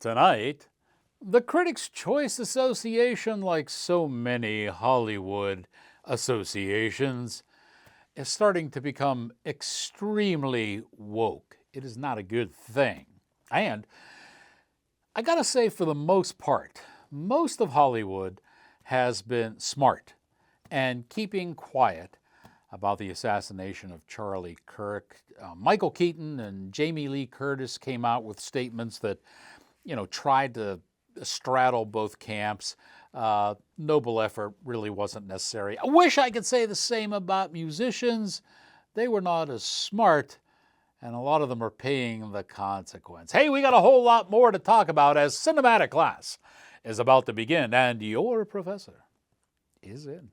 Tonight, the Critics' Choice Association, like so many Hollywood associations, is starting to become extremely woke. It is not a good thing. And I gotta say, for the most part, most of Hollywood has been smart and keeping quiet about the assassination of Charlie Kirk. Michael Keaton and Jamie Lee Curtis came out with statements that, tried to straddle both camps. Noble effort really wasn't necessary. I wish I could say the same about musicians. They were not as smart, and a lot of them are paying the consequence. Hey, we got a whole lot more to talk about as cinematic class is about to begin, and your professor is in.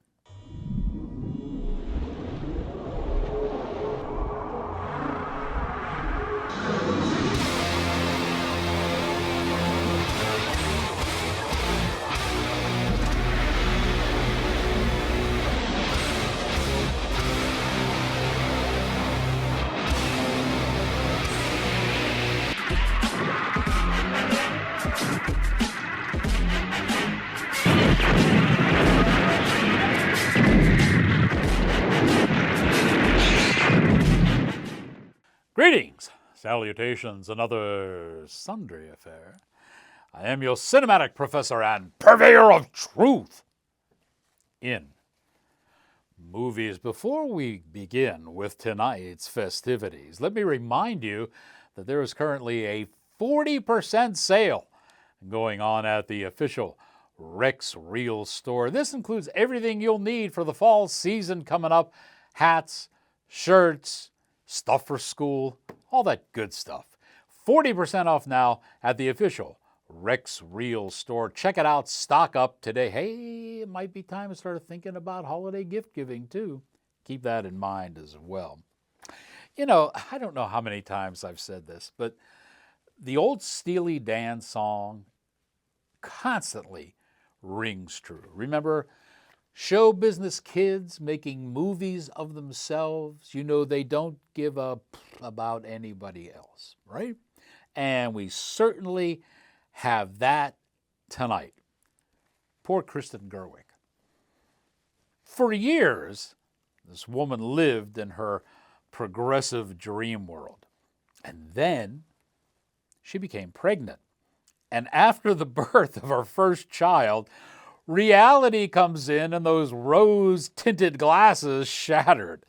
Greetings, salutations, another sundry affair. I am your cinematic professor and purveyor of truth in movies. Before we begin with tonight's festivities, let me remind you that there is currently a 40% sale going on at the official Rex Reel store. This includes everything you'll need for the fall season coming up: hats, shirts, stuff for school, all that good stuff. 40% off now at the official Rex Reel store. Check it out. Stock up today. Hey, it might be time to start thinking about holiday gift giving too. Keep that in mind as well. I don't know how many times I've said this, but the old Steely Dan song constantly rings true. Remember, show business kids making movies of themselves, they don't give a about anybody else, right? And we certainly have that tonight. Poor Kristen Gerwig. For years, this woman lived in her progressive dream world. And then she became pregnant. And after the birth of her first child, reality comes in and those rose-tinted glasses shattered.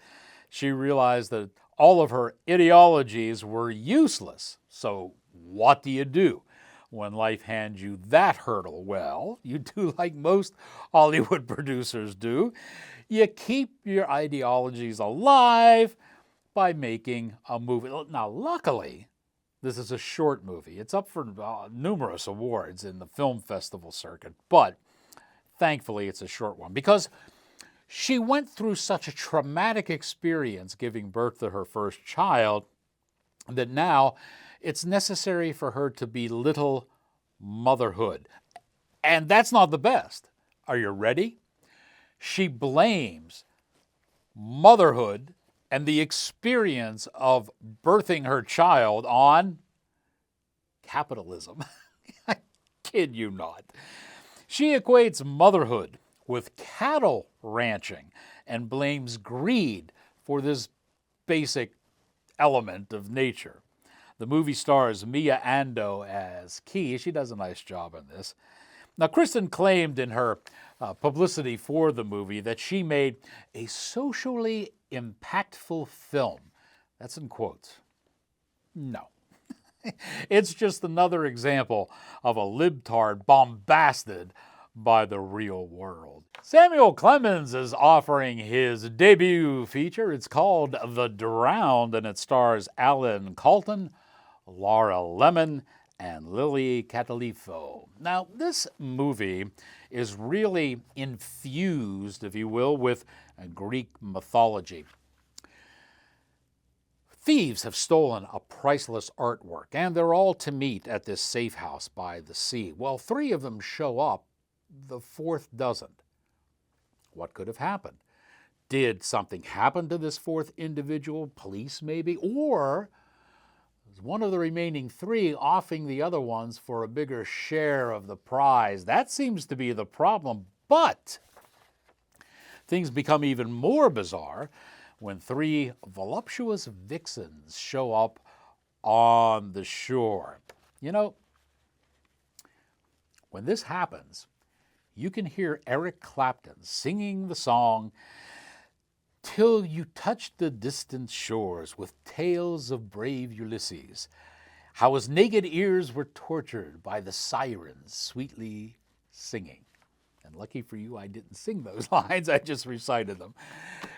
She realized that all of her ideologies were useless. So what do you do when life hands you that hurdle? Well, you do like most Hollywood producers do. You keep your ideologies alive by making a movie. Now, luckily, this is a short movie. It's up for numerous awards in the film festival circuit, but thankfully it's a short one because she went through such a traumatic experience giving birth to her first child that now it's necessary for her to belittle motherhood. And that's not the best. Are you ready? She blames motherhood and the experience of birthing her child on capitalism. I kid you not. She equates motherhood with cattle ranching and blames greed for this basic element of nature. The movie stars Mia Andoh as Key. She does a nice job in this. Now, Kristen claimed in her publicity for the movie that she made a socially impactful film. That's in quotes. No. It's just another example of a libtard bombasted by the real world. Samuel Clemens is offering his debut feature. It's called The Drowned, and it stars Alan Colton, Laura Lemon, and Lily Catalifo. Now, this movie is really infused, if you will, with Greek mythology. Thieves have stolen a priceless artwork, and they're all to meet at this safe house by the sea. Well, 3 of them show up, the 4th doesn't. What could have happened? Did something happen to this 4th individual? Police, maybe? Or one of the remaining three offing the other ones for a bigger share of the prize. That seems to be the problem, but things become even more bizarre when three voluptuous vixens show up on the shore. You know, when this happens, you can hear Eric Clapton singing the song, "Till you touch the distant shores with tales of brave Ulysses, how his naked ears were tortured by the sirens sweetly singing." And lucky for you, I didn't sing those lines, I just recited them.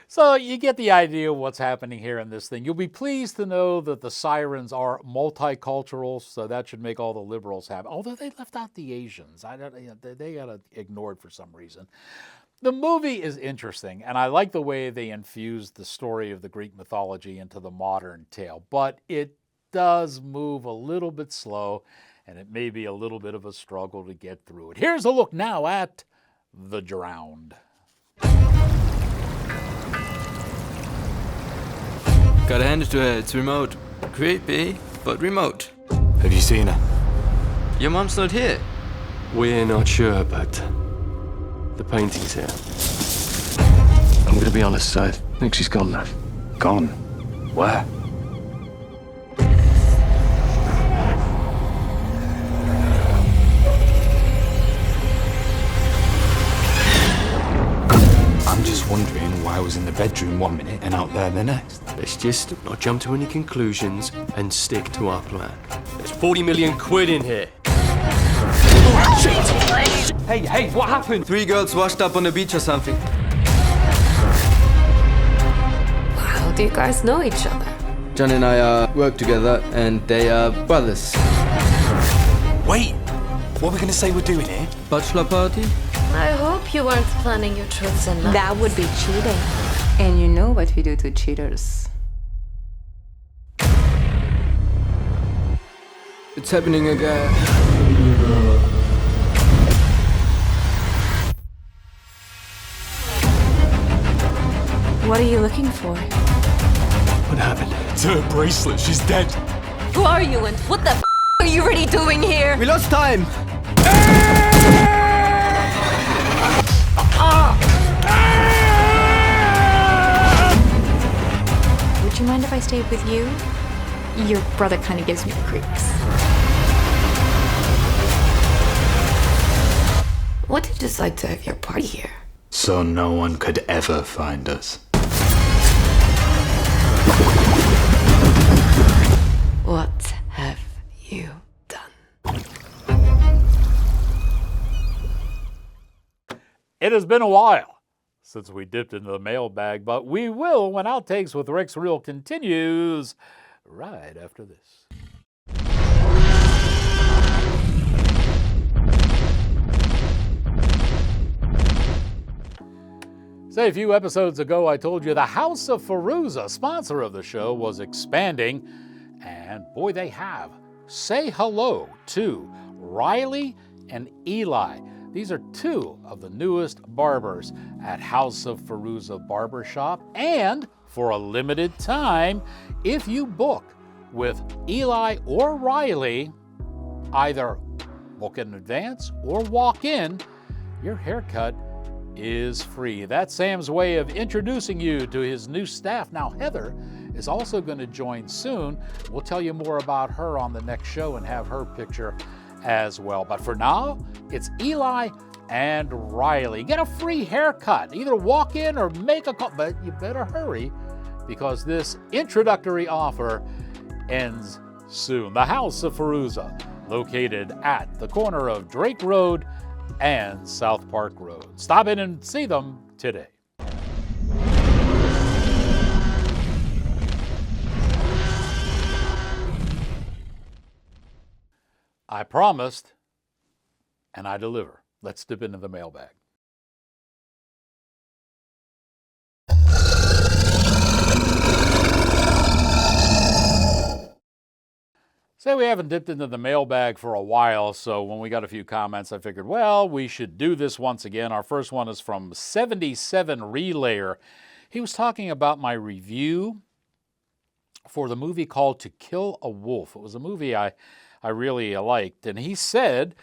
So you get the idea of what's happening here in this thing. You'll be pleased to know that the sirens are multicultural, so that should make all the liberals happy. Although they left out the Asians. They got ignored for some reason. The movie is interesting, and I like the way they infused the story of the Greek mythology into the modern tale, but it does move a little bit slow, and it may be a little bit of a struggle to get through it. Here's a look now at The Drowned. Gotta hand it to her, it's remote. Creepy, but remote. Have you seen her? Your mom's not here. We're not sure, but the painting's here. I'm gonna be honest, I think she's gone now. Gone? Where? I'm just wondering why I was in the bedroom one minute and out there the next. Let's just not jump to any conclusions and stick to our plan. There's 40 million quid in here. Hey, what happened? 3 girls washed up on the beach or something. How do you guys know each other? John and I work together, and they are brothers. Wait, what are we gonna say we're doing here? Bachelor party? I hope you weren't planning your truths and lies. That would be cheating. And you know what we do to cheaters. It's happening again. What are you looking for? What happened? It's her bracelet, she's dead. Who are you and what the are you really doing here? We lost time! Would you mind if I stayed with you? Your brother kind of gives me the creeps. What did you decide to have your party here? So no one could ever find us. What have you done? It has been a while since we dipped into the mailbag, but we will when Outtakes with Rick's Reel continues right after this. Say, a few episodes ago, I told you the House of Fallujah, sponsor of the show, was expanding, and boy, they have. Say hello to Riley and Eli. These are two of the newest barbers at House of Fallujah Barbershop, and for a limited time, if you book with Eli or Riley, either book in advance or walk in, your haircut is free. That's Sam's way of introducing you to his new staff. Now, Heather is also going to join soon. We'll tell you more about her on the next show and have her picture as well. But for now, it's Eli and Riley. Get a free haircut. Either walk in or make a call, but you better hurry because this introductory offer ends soon. The House of Fallujah, located at the corner of Drake Road and South Park Road. Stop in and see them today. I promised, and I deliver. Let's dip into the mailbag. Say we haven't dipped into the mailbag for a while, so when we got a few comments, I figured, well, we should do this once again. Our first one is from 77 Relayer. He was talking about my review for the movie called To Kill a Wolf. It was a movie I really liked. And he said,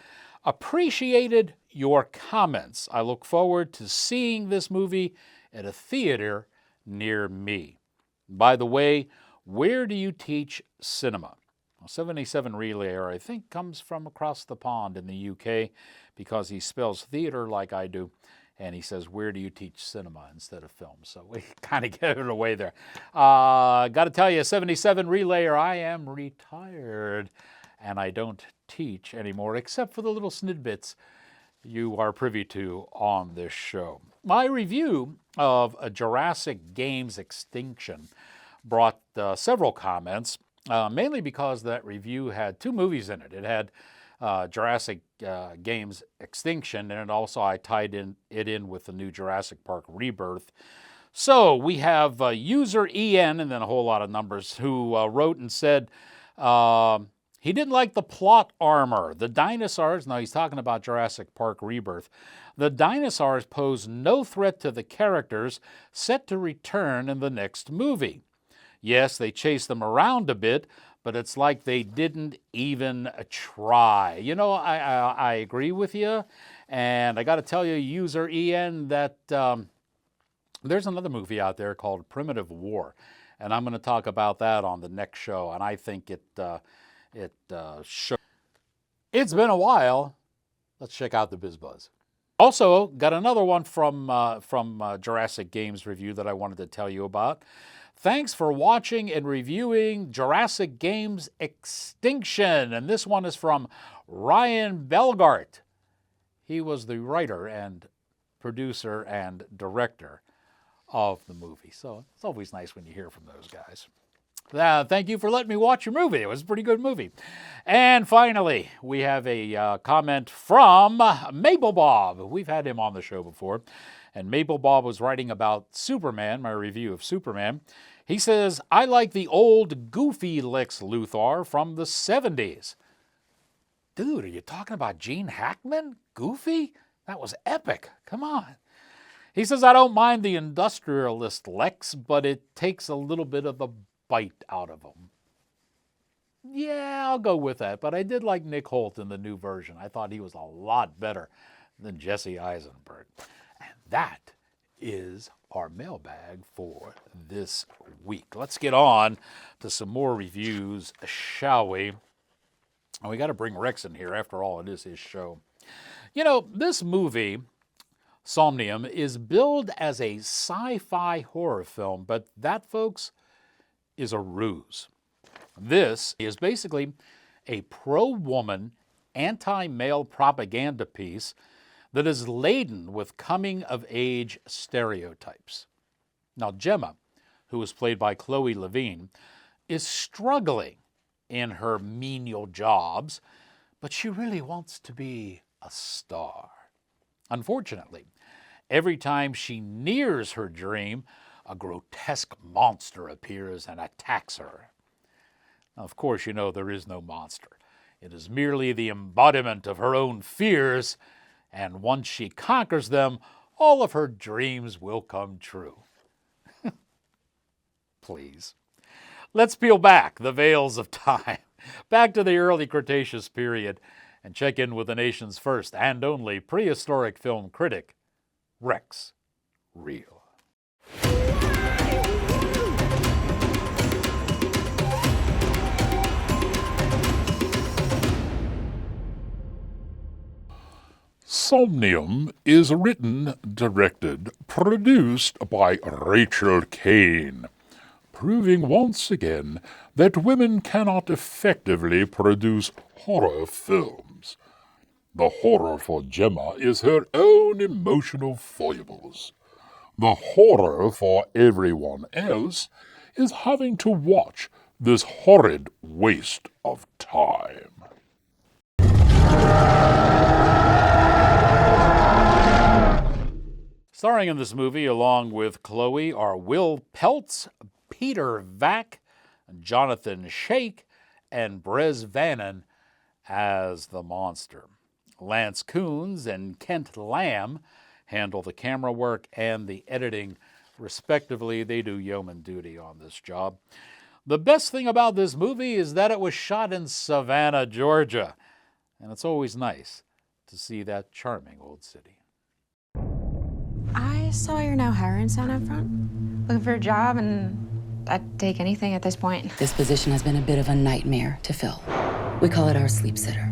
appreciated your comments. I look forward to seeing this movie at a theater near me. By the way, where do you teach cinema? Well, 77 Relayer, I think, comes from across the pond in the UK because he spells theater like I do. And he says, where do you teach cinema instead of film? So we kind of get it away there. Got to tell you, 77 Relayer, I am retired. And I don't teach anymore, except for the little snidbits you are privy to on this show. My review of a Jurassic Games Extinction brought several comments, mainly because that review had two movies in it. It had Jurassic Games Extinction, and I tied it in with the new Jurassic Park Rebirth. So we have user EN, and then a whole lot of numbers, who wrote and said he didn't like the plot armor. The dinosaurs, now he's talking about Jurassic Park Rebirth, the dinosaurs pose no threat to the characters set to return in the next movie. Yes, they chase them around a bit, but it's like they didn't even try. You know, I agree with you, and I got to tell you, user EN, that there's another movie out there called Primitive War, and I'm going to talk about that on the next show, and I think it shows. It's been a while. Let's check out the BizBuzz. Also, got another one from Jurassic Games Review that I wanted to tell you about. Thanks for watching and reviewing Jurassic Games Extinction. And this one is from Ryan Belgart. He was the writer and producer and director of the movie. So it's always nice when you hear from those guys. Thank you for letting me watch your movie. It was a pretty good movie. And finally, we have a comment from Maple Bob. We've had him on the show before. And Maple Bob was writing about Superman, my review of Superman. He says, I like the old goofy Lex Luthor from the 70s. Dude, are you talking about Gene Hackman? Goofy? That was epic. Come on. He says, I don't mind the industrialist Lex, but it takes a little bit of the bite out of him. Yeah, I'll go with that. But I did like Nick Holt in the new version. I thought he was a lot better than Jesse Eisenberg. And that is our mailbag for this week. Let's get on to some more reviews, shall we? And we got to bring Rex in here. After all, it is his show. You know, this movie, Somnium, is billed as a sci-fi horror film, but that, folks, is a ruse. This is basically a pro-woman, anti-male propaganda piece that is laden with coming-of-age stereotypes. Now, Gemma, who is played by Chloe Levine, is struggling in her menial jobs, but she really wants to be a star. Unfortunately, every time she nears her dream, a grotesque monster appears and attacks her. Now, of course, you know there is no monster. It is merely the embodiment of her own fears, and once she conquers them, all of her dreams will come true. Please. Let's peel back the veils of time, back to the early Cretaceous period, and check in with the nation's first and only prehistoric film critic, Rex Reel. Somnium is written, directed, produced by Rachel Kane, proving once again that women cannot effectively produce horror films. The horror for Gemma is her own emotional foibles. The horror for everyone else is having to watch this horrid waste of time. Starring in this movie, along with Chloe, are Will Peltz, Peter Vack, Jonathan Shake, and Brez Vannon as the monster. Lance Coons and Kent Lamb handle the camera work and the editing, respectively. They do yeoman duty on this job. The best thing about this movie is that it was shot in Savannah, Georgia. And it's always nice to see that charming old city. I saw you're now hiring someone out front. Looking for a job, and I'd take anything at this point. This position has been a bit of a nightmare to fill. We call it our sleep sitter.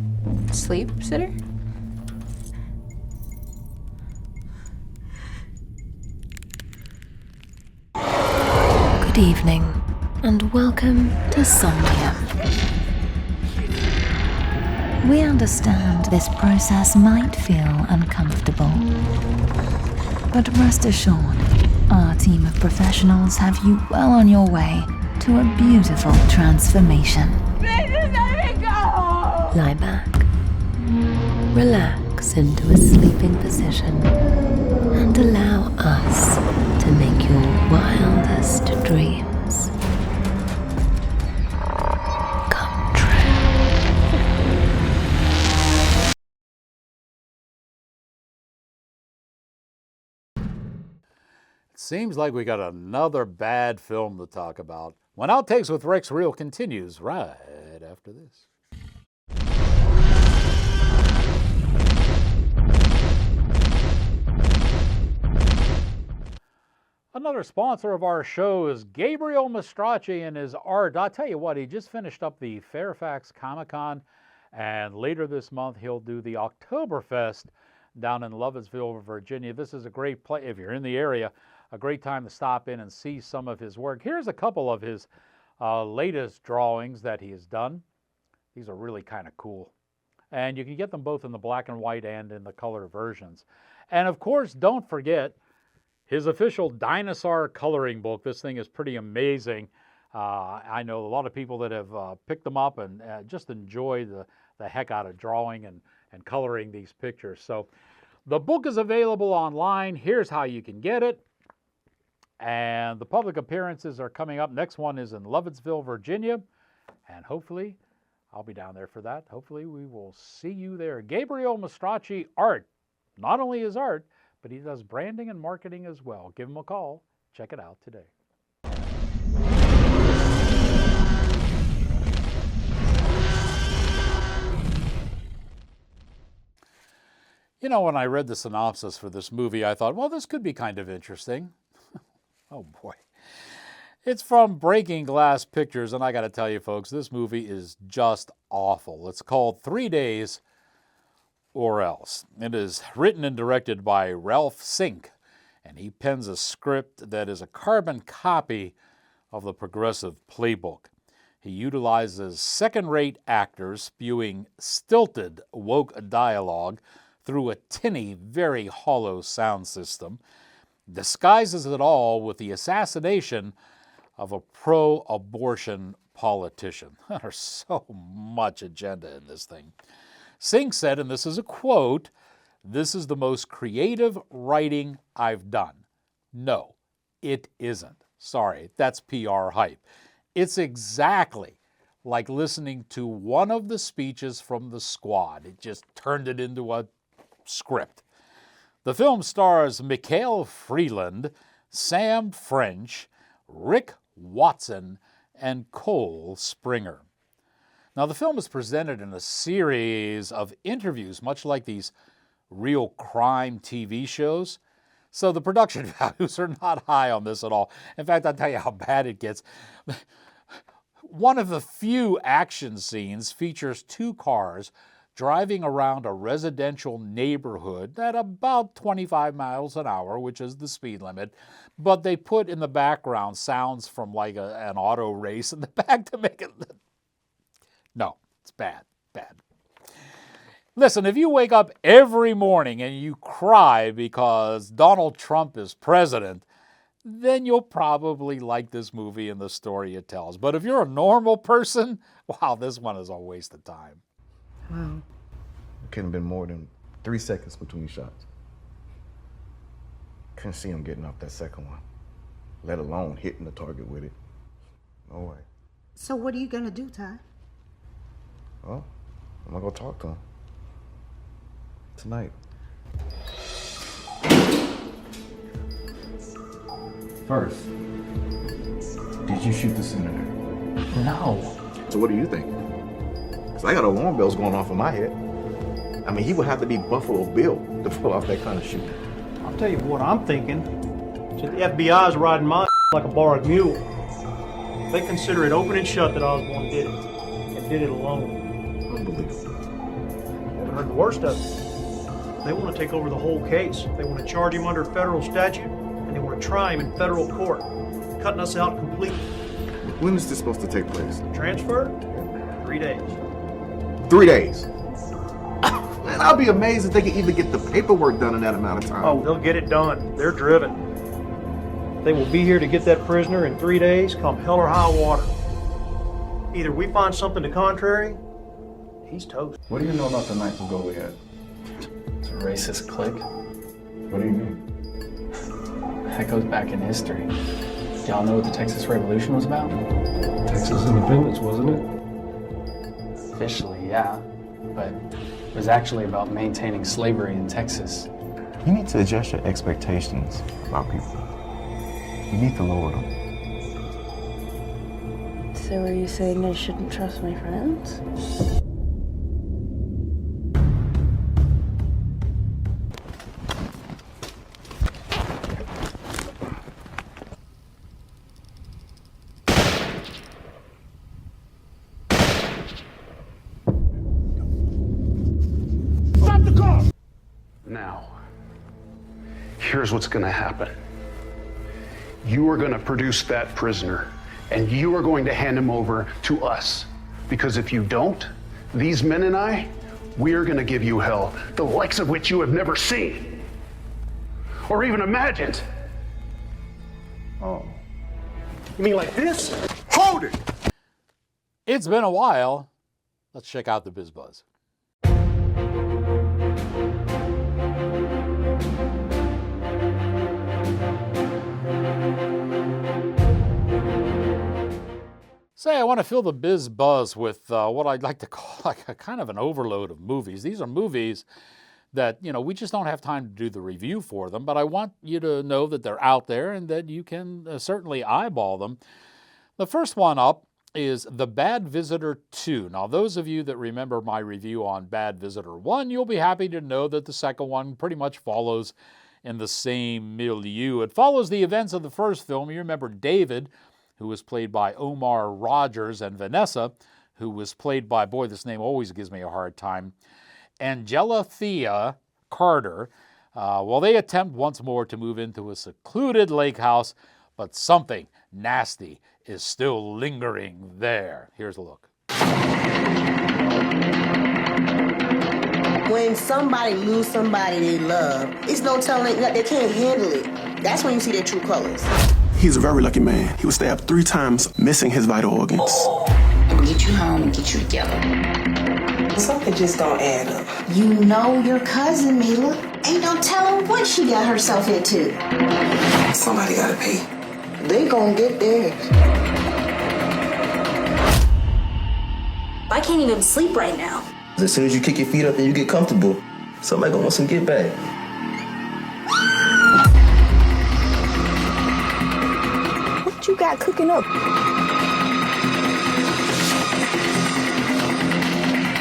Sleep sitter? Good evening, and welcome to Somnium. We understand this process might feel uncomfortable, but rest assured, our team of professionals have you well on your way to a beautiful transformation. Please just let me go! Lie back, relax into a sleeping position, and allow us to make your wildest dreams come true. Seems like we got another bad film to talk about. When Outtakes with Rex Reel continues right after this. Another sponsor of our show is Gabriel Mastracci and his art. I'll tell you what, he just finished up the Fairfax Comic-Con, and later this month he'll do the Oktoberfest down in Lovettsville, Virginia. This is a great place, if you're in the area, a great time to stop in and see some of his work. Here's a couple of his latest drawings that he has done. These are really kind of cool. And you can get them both in the black and white and in the color versions. And of course, don't forget his official dinosaur coloring book. This thing is pretty amazing. I know a lot of people that have picked them up and just enjoy the heck out of drawing and coloring these pictures. So the book is available online. Here's how you can get it. And the public appearances are coming up. Next one is in Lovettsville, Virginia. And hopefully, I'll be down there for that. Hopefully, we will see you there. Gabriel Mastracci Art. Not only his art, but he does branding and marketing as well. Give him a call. Check it out today. You know, when I read the synopsis for this movie, I thought, well, this could be kind of interesting. Oh, boy. It's from Breaking Glass Pictures, and I got to tell you, folks, this movie is just awful. It's called 3 Days or Else. It is written and directed by Ralph Sink, and he pens a script that is a carbon copy of the Progressive Playbook. He utilizes second-rate actors spewing stilted woke dialogue through a tinny, very hollow sound system, disguises it all with the assassination of a pro-abortion politician. There's so much agenda in this thing. Singh said, and this is a quote, "This is the most creative writing I've done." No, it isn't. Sorry, that's PR hype. It's exactly like listening to one of the speeches from The Squad. It just turned it into a script. The film stars Mikhail Freeland, Sam French, Rick Watson, and Cole Springer. Now, the film is presented in a series of interviews, much like these real crime TV shows. So the production values are not high on this at all. In fact, I'll tell you how bad it gets. One of the few action scenes features two cars driving around a residential neighborhood at about 25 miles an hour, which is the speed limit, but they put in the background sounds from like an auto race in the back to make it... No, it's bad, bad. Listen, if you wake up every morning and you cry because Donald Trump is president, then you'll probably like this movie and the story it tells. But if you're a normal person, wow, this one is a waste of time. Wow. It couldn't have been more than 3 seconds between shots. Couldn't see him getting off that second one, let alone hitting the target with it. No way. So what are you gonna do, Ty? Well, I'm gonna go talk to him. Tonight. First, did you shoot the senator? No. So what do you think? Because I got alarm bells going off in my head. I mean, he would have to be Buffalo Bill to pull off that kind of shooting. I'll tell you what I'm thinking. So the FBI's riding my like a borrowed mule. They consider it open and shut that Osborne did it, and did it alone. Unbelievable. Haven't heard the worst of it. They want to take over the whole case. They want to charge him under federal statute, and they want to try him in federal court, cutting us out completely. When is this supposed to take place? Transfer? 3 days. 3 days. Man, I'll be amazed if they can even get the paperwork done in that amount of time. Oh, they'll get it done. They're driven. They will be here to get that prisoner in 3 days, come hell or high water. Either we find something to contrary, he's toast. What do you know about the Knights of Goliath? It's a racist clique. What do you mean? That goes back in history. Y'all know what the Texas Revolution was about? Texas independence, wasn't it? Officially, yeah. But it was actually about maintaining slavery in Texas. You need to adjust your expectations about people. You need to lower them. So are you saying I shouldn't trust my friends? Stop the car! Now, here's what's gonna happen. You are going to produce that prisoner, and you are going to hand him over to us. Because if you don't, these men and I, we are going to give you hell, the likes of which you have never seen or even imagined. Oh. You mean like this? Hold it! It's been a while. Let's check out the Biz Buzz. Say, I want to fill the Biz Buzz with what I'd like to call like a kind of an overload of movies. These are movies that, we just don't have time to do the review for them, but I want you to know that they're out there and that you can certainly eyeball them. The first one up is The Bad Visitor 2. Now, those of you that remember my review on Bad Visitor 1, you'll be happy to know that the second one pretty much follows in the same milieu. It follows the events of the first film. You remember David, who was played by Omar Rogers, and Vanessa, who was played by, boy, this name always gives me a hard time, Angela Thea Carter. Well, they attempt once more to move into a secluded lake house, but something nasty is still lingering there. Here's a look. When somebody lose somebody they love, it's no telling that they can't handle it. That's when you see their true colors. He's a very lucky man. He was stabbed 3 times, missing his vital organs. We'll get you home and get you together. Something just don't add up. You know your cousin, Mila. Ain't no telling what she got herself into. Somebody gotta pay. They gonna get theirs. I can't even sleep right now. As soon as you kick your feet up and you get comfortable, somebody gonna want some get back. What you got cooking up?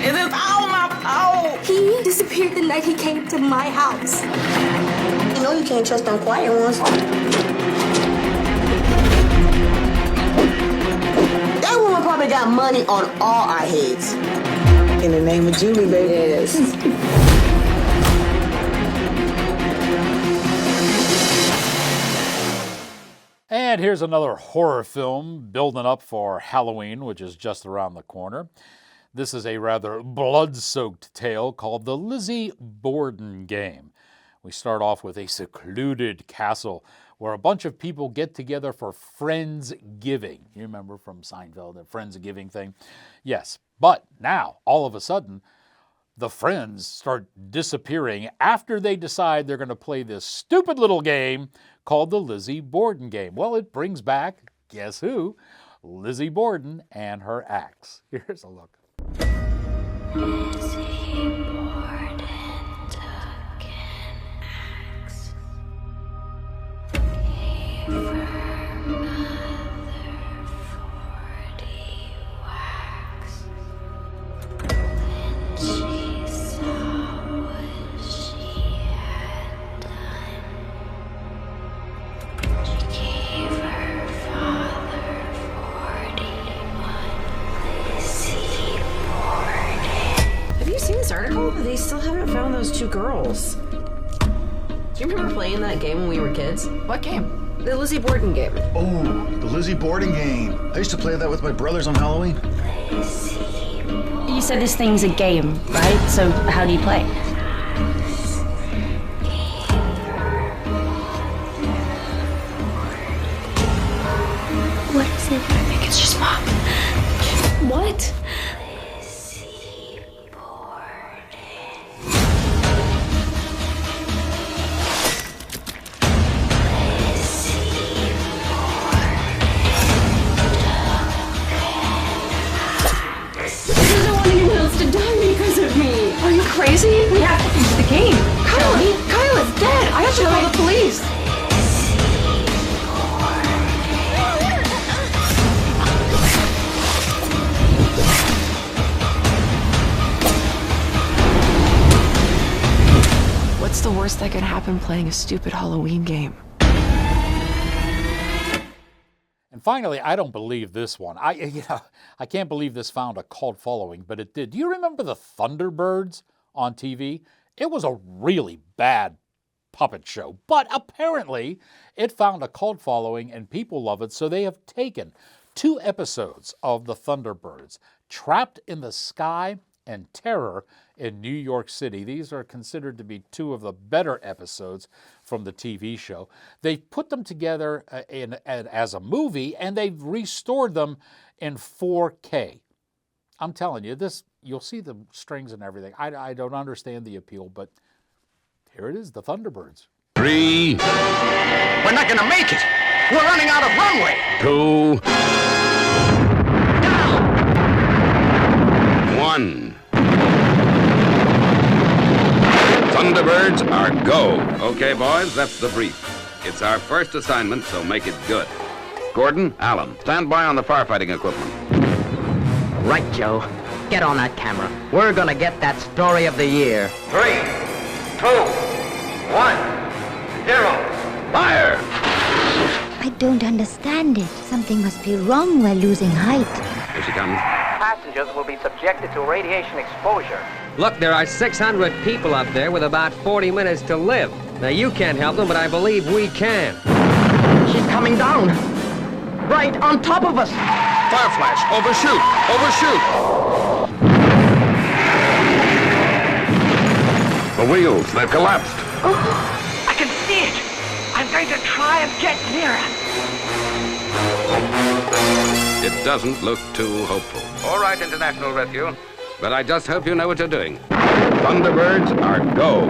It is all my fault. He disappeared the night he came to my house. You know you can't trust them quiet ones. That woman probably got money on all our heads. In the name of Julie, baby. Yes. And here's another horror film building up for Halloween, which is just around the corner. This is a rather blood-soaked tale called The Lizzie Borden Game. We start off with a secluded castle where a bunch of people get together for Friendsgiving. You remember from Seinfeld, the Friendsgiving thing? Yes, but now, all of a sudden, the friends start disappearing after they decide they're going to play this stupid little game called the Lizzie Borden Game. Well, it brings back, guess who? Lizzie Borden and her axe. Here's a look. Lizzie Borden took an axe, gave her mother 40 article, but they still haven't found those two girls. Do you remember playing that game when we were kids? What game? The Lizzie Borden game. Oh, the Lizzie Borden game. I used to play that with my brothers on Halloween. You said this thing's a game, right? So how do you play? What is it? I think it's just Mom. What? I don't want anyone else to die because of me. Are you crazy? We have to finish the game. Kyle is dead. I have to call the police. What's the worst that could happen playing a stupid Halloween game? And finally, I don't believe this one. I can't believe this found a cult following, but it did. Do you remember the Thunderbirds on TV? It was a really bad puppet show, but apparently it found a cult following and people love it, so they have taken 2 episodes of the Thunderbirds, Trapped in the Sky and Terror in New York City. These are considered to be 2 of the better episodes from the TV show. They've put them together as a movie, and they've restored them in 4K. I'm telling you, you'll see the strings and everything. I don't understand the appeal, but here it is, the Thunderbirds. 3. We're not gonna make it. We're running out of runway. 2. 1. Thunderbirds are go. Okay, boys, that's the brief. It's our first assignment, so make it good. Gordon, Allen, stand by on the firefighting equipment. Right, Joe. Get on that camera. We're gonna get that story of the year. 3, 2, 1, 0. Fire! I don't understand it. Something must be wrong while losing height. Here she comes. Passengers will be subjected to radiation exposure. Look, there are 600 people up there with about 40 minutes to live. Now, you can't help them, but I believe we can. She's coming down. Right on top of us. Fire flash, overshoot, overshoot. The wheels, they've collapsed. Oh, I can see it. I'm going to try and get nearer. It doesn't look too hopeful. All right, International Rescue, but I just hope you know what you're doing. Thunderbirds are go.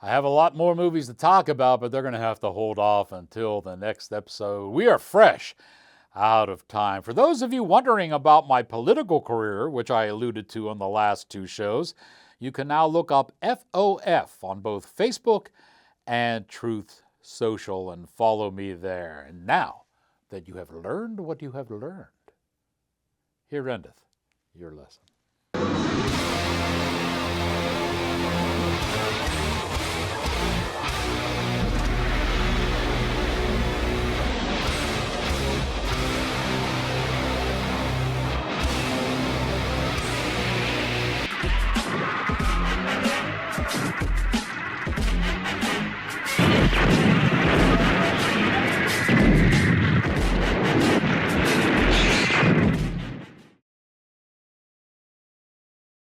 I have a lot more movies to talk about, but they're going to have to hold off until the next episode. We are fresh out of time. For those of you wondering about my political career, which I alluded to on the last 2 shows, you can now look up FOF on both Facebook and Truth Social and follow me there. And now that you have learned what you have learned, here endeth your lesson.